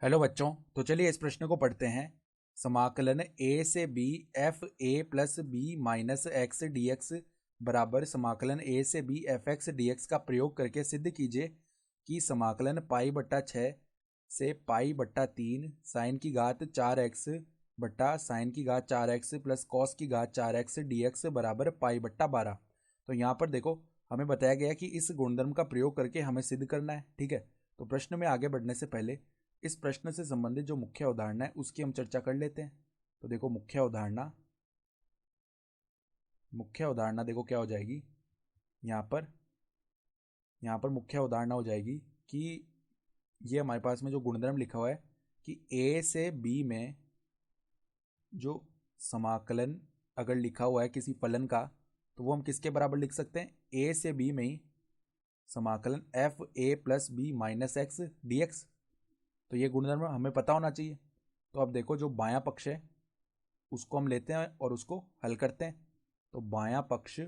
Hello बच्चों। तो चलिए इस प्रश्न को पढ़ते हैं। समाकलन a से b f a plus B minus X D X बराबर समाकलन a से b f x dx का प्रयोग करके सिद्ध कीजिए कि समाकलन पाई बट्टा 6 से पाई बट्टा 3 साइन की घात 4x बट्टा साइन की घात 4x प्लस कॉस की घात 4x dx बराबर पाई बट्टा 12। तो यहाँ पर देखो, हमें बताया गया कि इस गुणधर्म का प्रयोग करके हमें सिद्ध करना है। ठीक है, तो प्रश्न में आगे बढ़ने से पहले इस प्रश्न से संबंधित जो मुख्य अवधारणा है उसकी हम चर्चा कर लेते हैं। तो देखो, मुख्य अवधारणा देखो क्या हो जाएगी। यहाँ पर मुख्य अवधारणा हो जाएगी कि ये हमारे पास में जो गुणधर्म लिखा हुआ है कि ए से बी में जो समाकलन अगर लिखा हुआ है किसी फलन का, तो वो हम किसके बराबर लिख सकते हैं, ए से बी में ही समाकलन F A plus B minus X D X. तो ये गुणधर्म हमें पता होना चाहिए। तो अब देखो, जो बायां पक्ष है उसको हम लेते हैं और उसको हल करते हैं। तो बायां पक्ष,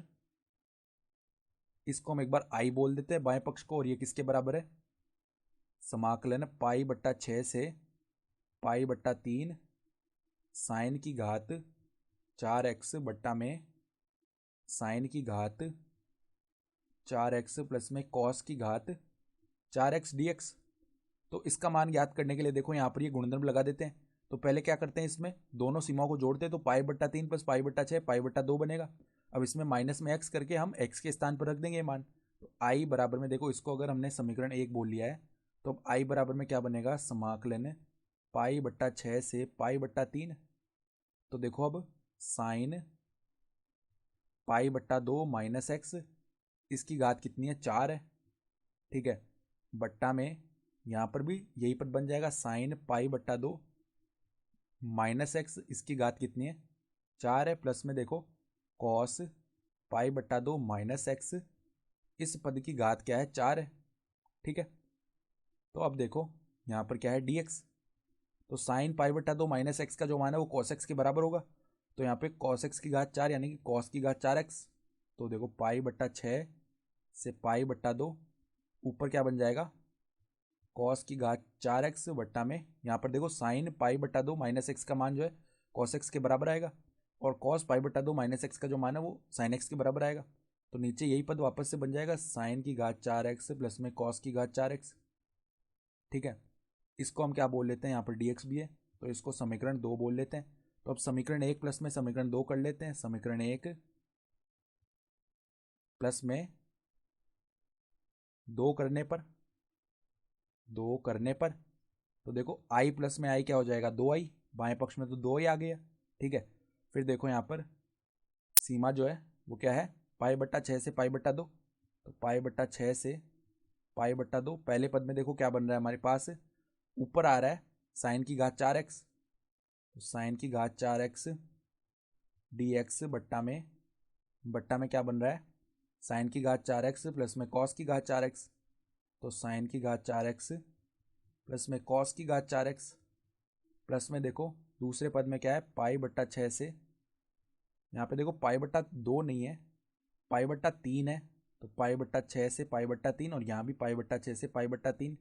इसको हम एक बार आई बोल देते हैं बाएं पक्ष को, और ये किसके बराबर है, समाकलन पाई बट्टा 6 से पाई बट्टा 3 साइन की घात 4x बट्टा में साइन की घात 4x प्लस में कॉस की घात 4x dx। तो इसका मान ज्ञात करने के लिए देखो यहाँ पर ये गुणधर्म लगा देते हैं। तो पहले क्या करते हैं, इसमें दोनों सीमाओं को जोड़ते हैं। तो पाई बट्टा 3 प्लस पाई बट्टा 6 पाई बट्टा 2 बनेगा। अब इसमें माइनस में x करके हम x के स्थान पर रख देंगे मान। तो आई बराबर में देखो, इसको अगर हमने समीकरण 1 बोल लिया है तो अब आई बराबर में क्या बनेगा, समाकलन पाई बट्टा 6 से पाई बट्टा 3। तो देखो अब साइन पाई बट्टा 2 माइनस एक्स, इसकी घात कितनी है, 4 है। ठीक है, बट्टा में यहाँ पर भी यही पद बन जाएगा, साइन पाई बट्टा 2 माइनस एक्स, इसकी घात कितनी है, 4 है। प्लस में देखो कॉस पाई बट्टा 2 माइनस एक्स, इस पद की घात क्या है, 4 है। ठीक है, तो अब देखो यहाँ पर क्या है, dx। तो साइन पाई बट्टा 2 माइनस एक्स का जो मान है वो कॉस एक्स के बराबर होगा। तो यहाँ पे कॉस एक्स की घात 4 यानी कि कॉस की घात 4x। तो देखो पाई बट्टा 6 से पाई बट्टा 2, ऊपर क्या बन जाएगा, कॉस की घात 4x बट्टा में यहाँ पर देखो साइन पाई बट्टा 2 माइनस एक्स का मान जो है कॉस एक्स के बराबर आएगा, और कॉस पाई बट्टा 2 माइनस एक्स का जो मान है वो साइन एक्स के बराबर आएगा। तो नीचे यही पद वापस से बन जाएगा, साइन की घात 4x प्लस में कॉस की घात 4x। ठीक है, इसको हम क्या बोल लेते हैं, यहाँ पर dx भी है तो इसको समीकरण 2 बोल लेते हैं। तो अब समीकरण 1 प्लस में समीकरण 2 कर लेते हैं। समीकरण 1 प्लस में 2 करने पर तो देखो आई प्लस में आई क्या हो जाएगा, 2i, बाएं पक्ष में तो 2 ही आ गया। ठीक है, फिर देखो यहाँ पर सीमा जो है वो क्या है, पाई बट्टा 6 से पाई बट्टा 2। तो पाई बट्टा 6 से पाई बट्टा 2, पहले पद में देखो क्या बन रहा है हमारे पास, ऊपर आ रहा है साइन की घात 4x। तो साइन की घात 4x dx बट्टा में क्या बन रहा है, साइन की घात 4x प्लस में कॉस की घात 4x। तो साइन की घात 4x प्लस में कॉस की घात 4x, प्लस में देखो दूसरे पद में क्या है, पाई बट्टा 6 से, यहाँ पे देखो पाई बट्टा 2 नहीं है, पाई बट्टा 3 है। तो पाई बट्टा 6 से पाई बट्टा 3, और यहाँ भी पाई बट्टा 6 से पाई बट्टा 3।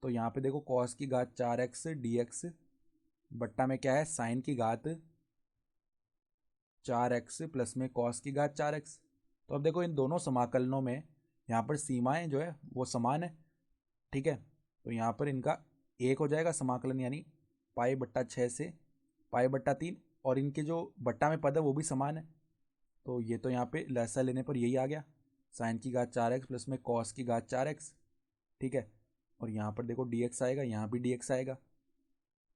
तो यहाँ पे देखो कॉस की घात 4x dx बट्टा में क्या है, साइन की घात 4x प्लस में कॉस की घात 4x। तो अब देखो इन दोनों समाकलनों में यहाँ पर सीमाएं जो है वो समान है। ठीक है, तो यहाँ पर इनका एक हो जाएगा समाकलन, यानी पाई बट्टा 6 से पाई बट्टा 3, और इनके जो बट्टा में पद है वो भी समान है। तो ये तो यहाँ पे लसा लेने पर यही आ गया, साइन की घात 4x प्लस में कॉस की घात 4x। ठीक है, और यहाँ पर देखो dx आएगा, यहाँ भी dx आएगा।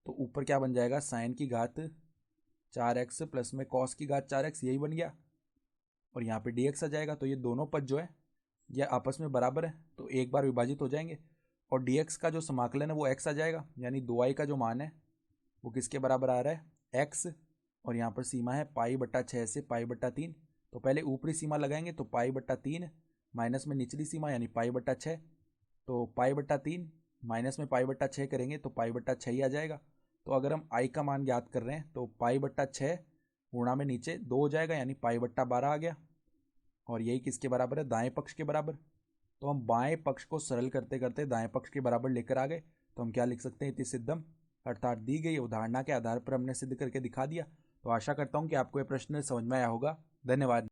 तो ऊपर क्या बन जाएगा, साइन की घात 4x प्लस में कॉस की घात 4x, यही बन गया, और यहाँ पे dx आ जाएगा। तो ये दोनों पद जो है ये आपस में बराबर है, तो एक बार विभाजित हो जाएंगे, और dx का जो समाकलन है वो x आ जाएगा, यानी 2i का जो मान है वो किसके बराबर आ रहा है, x। और यहाँ पर सीमा है पाई बट्टा 6 से पाई बट्टा 3। तो पहले ऊपरी सीमा लगाएंगे, तो पाई बट्टा 3 माइनस में निचली सीमा यानी पाई बट्टा 6। तो पाई बट्टा 3 माइनस में पाई बट्टा 6 करेंगे तो पाई बट्टा 6 ही आ जाएगा। तो अगर हम आई का मान ज्ञात कर रहे हैं तो पाई बट्टा 6 गुणा में नीचे 2 हो जाएगा, यानी पाई बट्टा 12 आ गया, और यही किसके बराबर है, दाएं पक्ष के बराबर। तो हम बाएं पक्ष को सरल करते करते दाएं पक्ष के बराबर लेकर आ गए। तो हम क्या लिख सकते हैं, इति सिद्धम, अर्थात दी गई उदाहरणा के आधार पर हमने सिद्ध करके दिखा दिया। तो आशा करता हूँ कि आपको यह प्रश्न समझ में आया होगा। धन्यवाद।